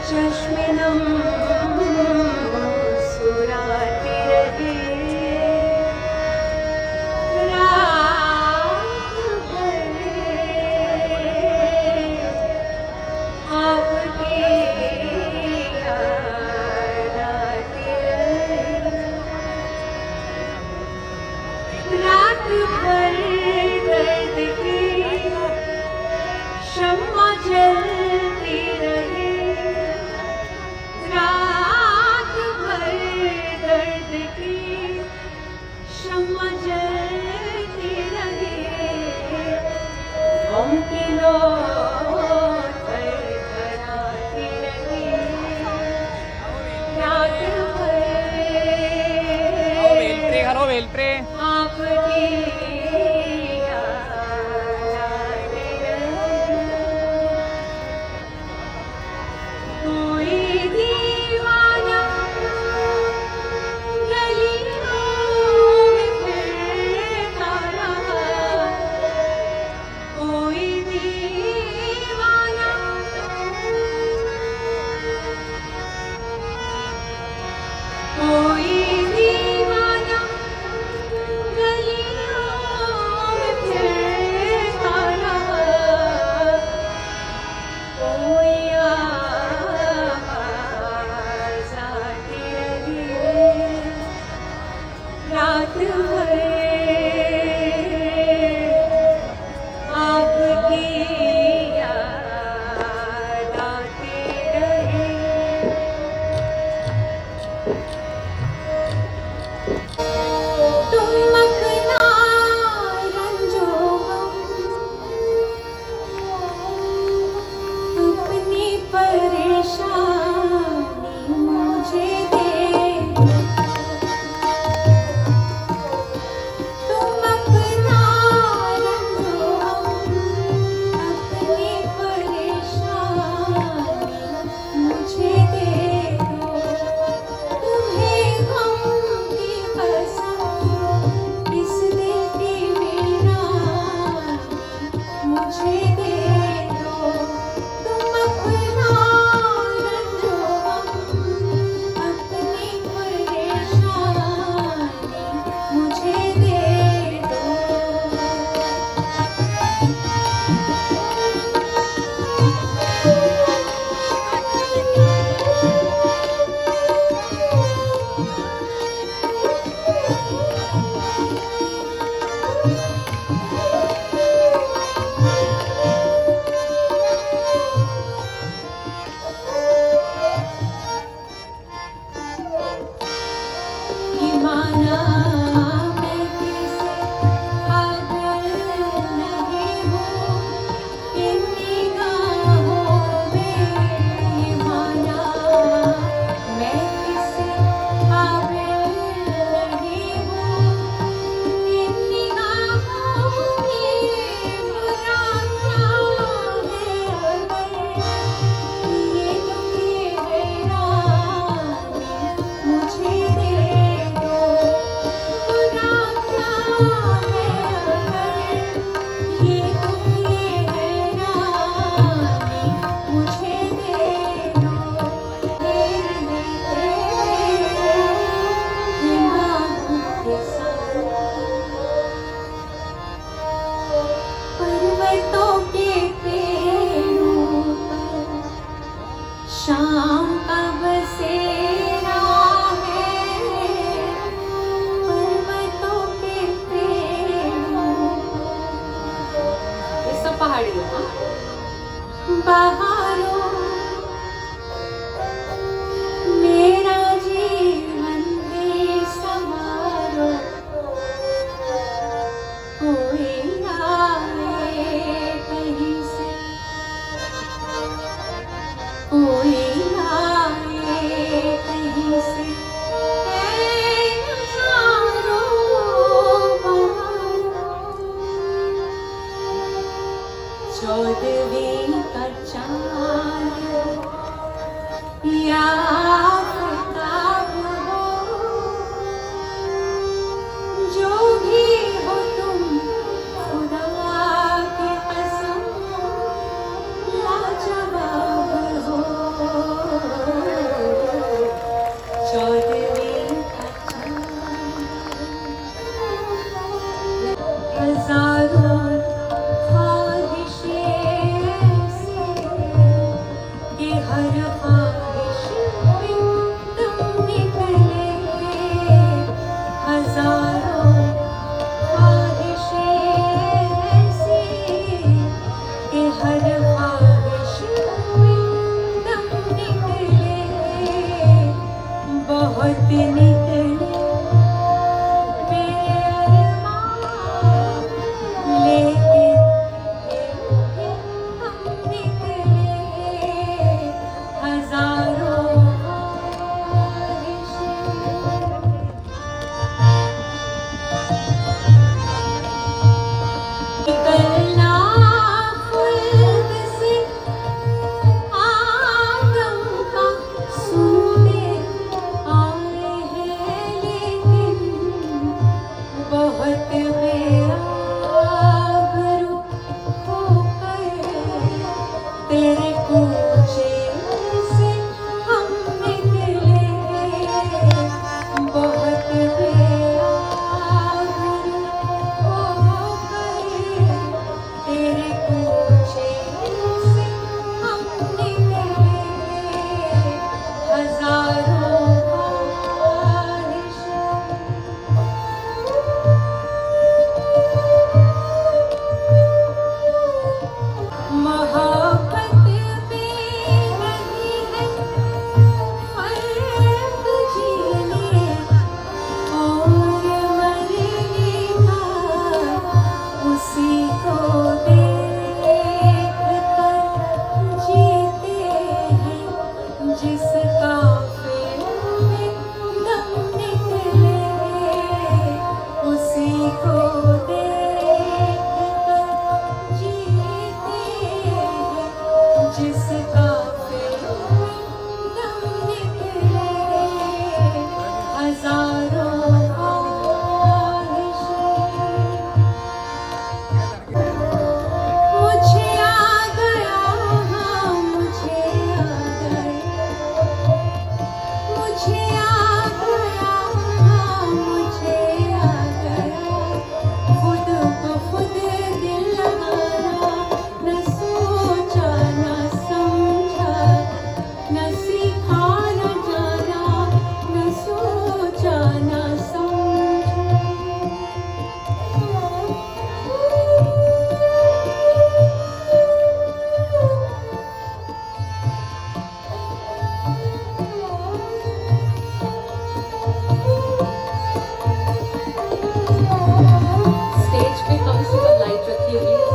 चश्मिनं सुरातिरहे रात भर आपकी याद आती रहे। रात भर दर्द की शम्मा जलती रहे। रात भर दर्द की शम्मा जलती रहे। गम की लो थरथराती रहे। रात भर आपकी याद आती रहे। कोई दीवाना गलियों में फिरता रहा। कोई दीवाना कोई दीवाना गलियों में फिरता रहा। कोई आवाज़ आती रही। रात भर आपकी याद आती रही। तुम अपना रंजो अपनी परेशानी मुझे दे। तुम अपना रंजो अपनी परेशानी मुझे दे दो। तुम्हें गम की कसम इस दिल की वीरानी मुझे दे दो। तुम अपना रंजो अपनी परेशानी मुझे दे दो। ये माना मैं किसे पागल नहीं हूँ इन निगाहों में। ये माना मैं किसे पागल नहीं हूँ इन निगाहों में। बुरा क्या है अगर ये दुखी हैरानी मुझे दे दो। बुरा क्या है अगर ये दुखी हैरानी मुझे दे दो। तेरे निगाहों के साथ पर्वतों के पेड़ों पर शाम का बसेरा है। पर्वतों के पेड़ों ये सब पहाड़ी है हाँ? बहारों मेरा जीवन भी संवारो। कोई आए कहीं से कोई आए कहीं से नज़ारों बहारों। 14वीं का चाँद या आफ़ताब हो। जो भी हो तुम खुदा की कसम लाजवाब हो। हर ख्वाहिश में तुम निकले, हजारों ख्वाहिशें ऐसी कि हर ख्वाहिश में तुम निकले, बहुत निकले मेरे अरमान, लेकिन फिर हम निकले, हजारों निकलना खुद से आदम का सूने आए हैं, लेकिन बहुत बेआबरू होकर तेरे कूचे से हम निकले, बहुत बेआबरू होकर तेरे कूचे से हम निकले, हजारों ख्वाहिशें। मोहब्बत में नहीं है फर्क जीने और मरने का, उसी को देख कर जीते हैं, जिसका फिर में दम निकले, उसी को देख कर जीते हैं, जिसका फिर में दम निकले, हजारों ख्वाहिशें। मुझे आ गया, हाँ मुझे आ गया, मुझे आ गया, हाँ मुझे आ गया, खुद को खुद दिल लगाना, न सोचा न समझा, न सीखा न जाना, न सोचा न स्टेज पे कम से कम लाइट रखिए प्लीज।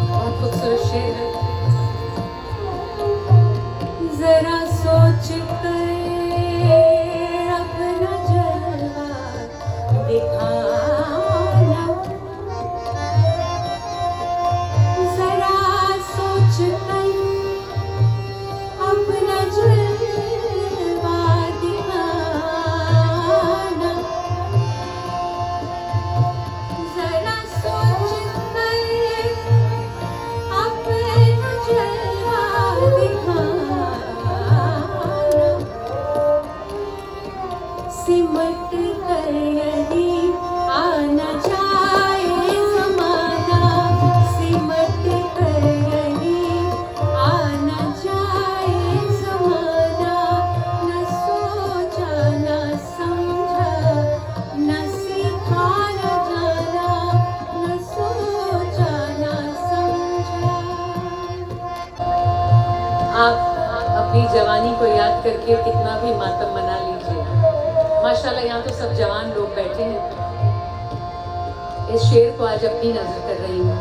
बहुत खूबसूरत शेर है। जरा सोच कर अपना जलवा दिखाना, जरा सोच कर अपना जलवा दिखाना, जरा सोच कर अपना जलवा दिखाना, सिमट कर यदि आना जाए ज़माना, सिमट कर यदि आना जाए ज़माना, न सोचा न समझा, न सीखा न जाना, न सोचा न समझा। आप अपनी जवानी को याद करके कितना भी मातम मना लीजिए, माशाल्लाह यहाँ तो सब जवान लोग बैठे हैं। इस शेर को आज अपनी नजर कर रही हूँ।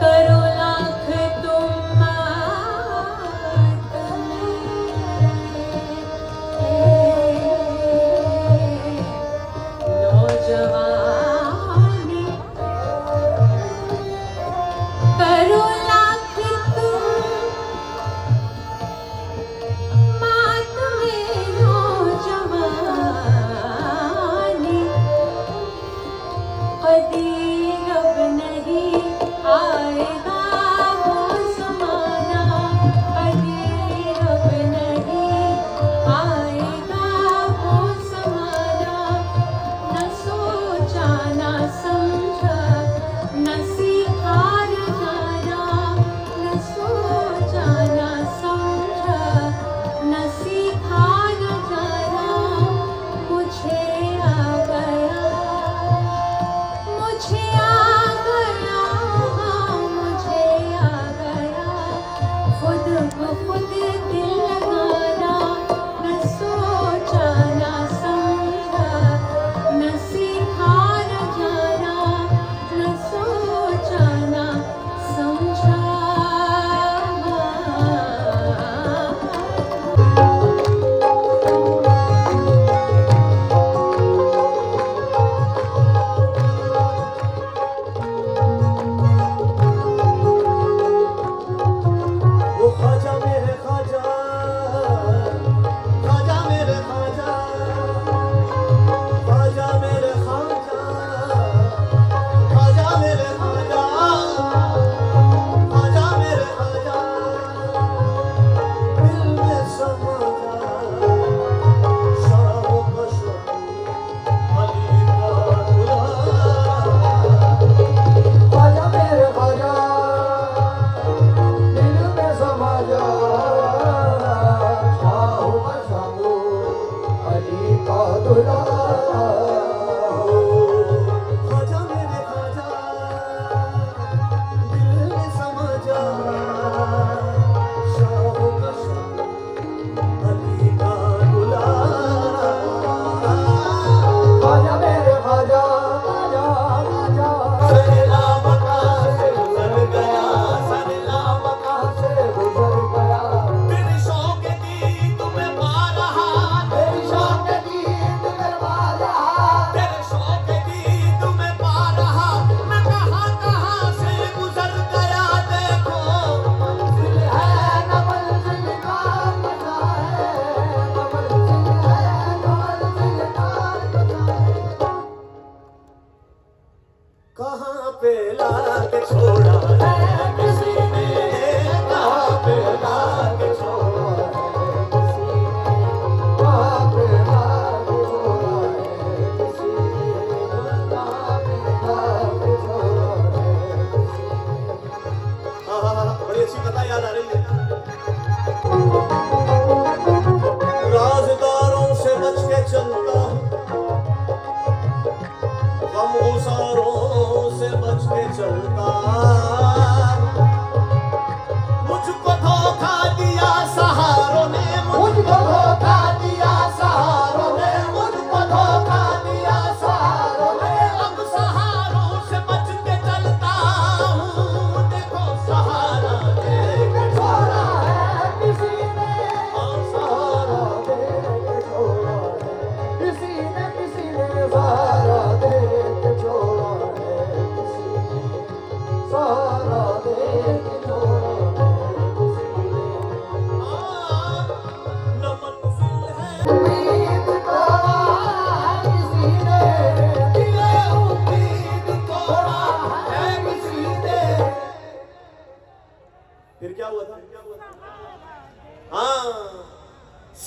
करो लाख तुम मातम, नौजवानी, करो लाख तुम मातम नौजवानी, कदी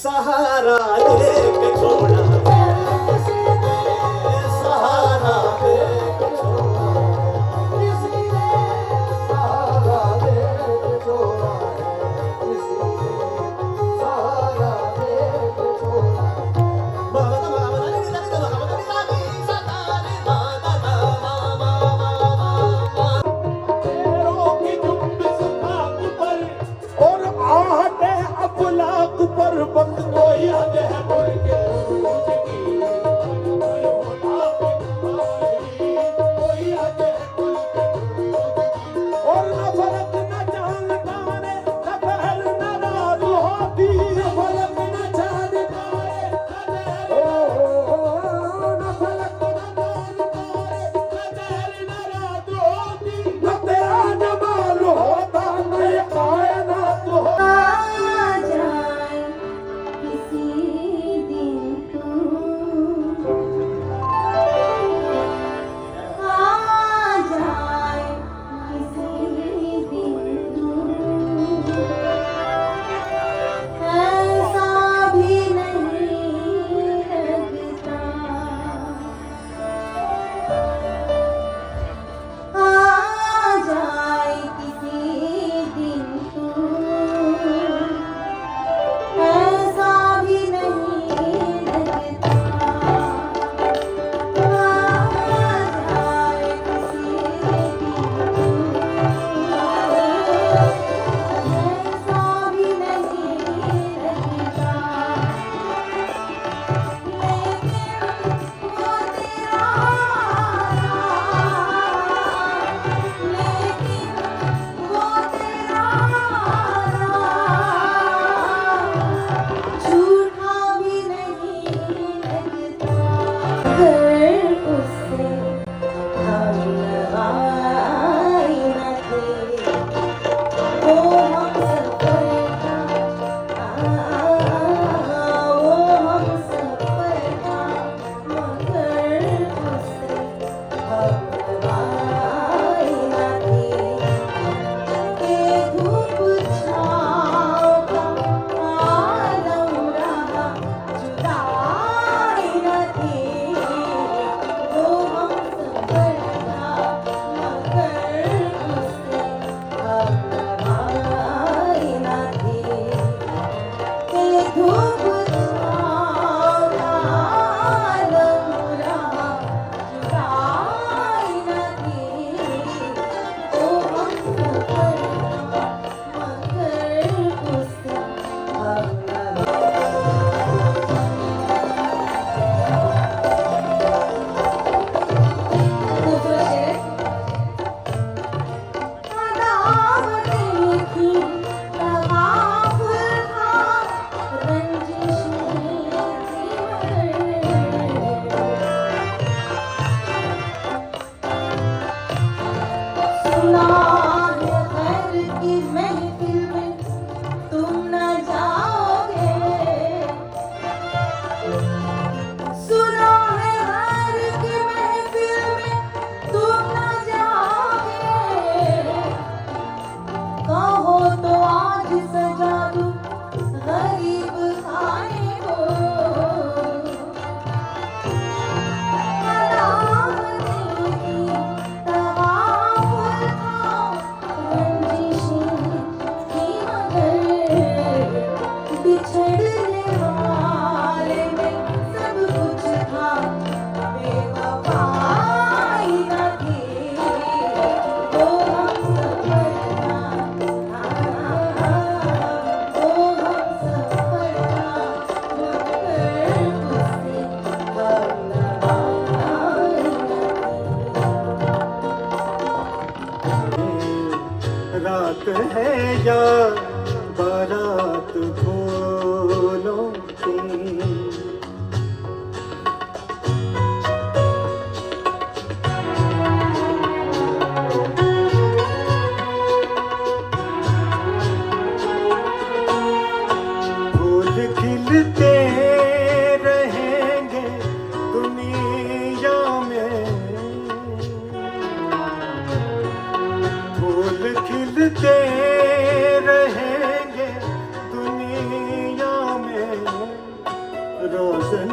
सहारा दे के छोड़ा है, सहारा दे के छोड़ा है, किसी ने सहारा दे के छोड़ा है, किसी ने सहारा दे के छोड़ा और आहटे अफलाक पर वक्त को याद है मुड़ के उरूज की, कोई याद है मुड़ के उरूज की। और न फलक न चांद तारे न पहर न रात होती, न फलक न चांद तारे न फलक न चांद तारे न पहर न रात होती, न तेरा जमाल होता न ये कायनात होती। किसी दिन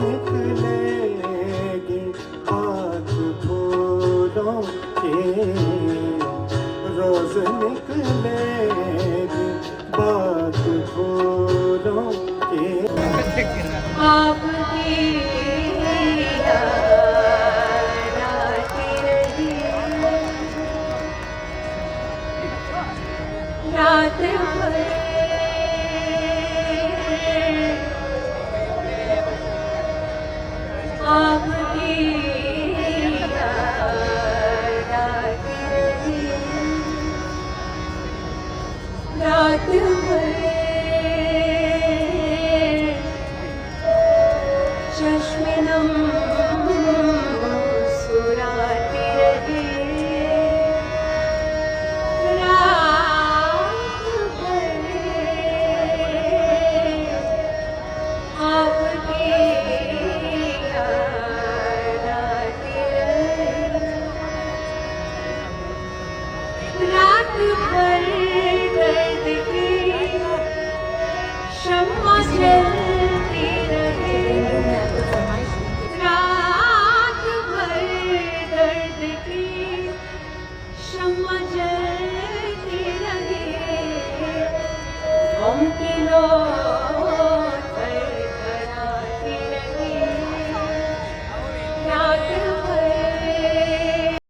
निकलेगी बात फूलों की, रोज निकलेगी बात फूलों की। आप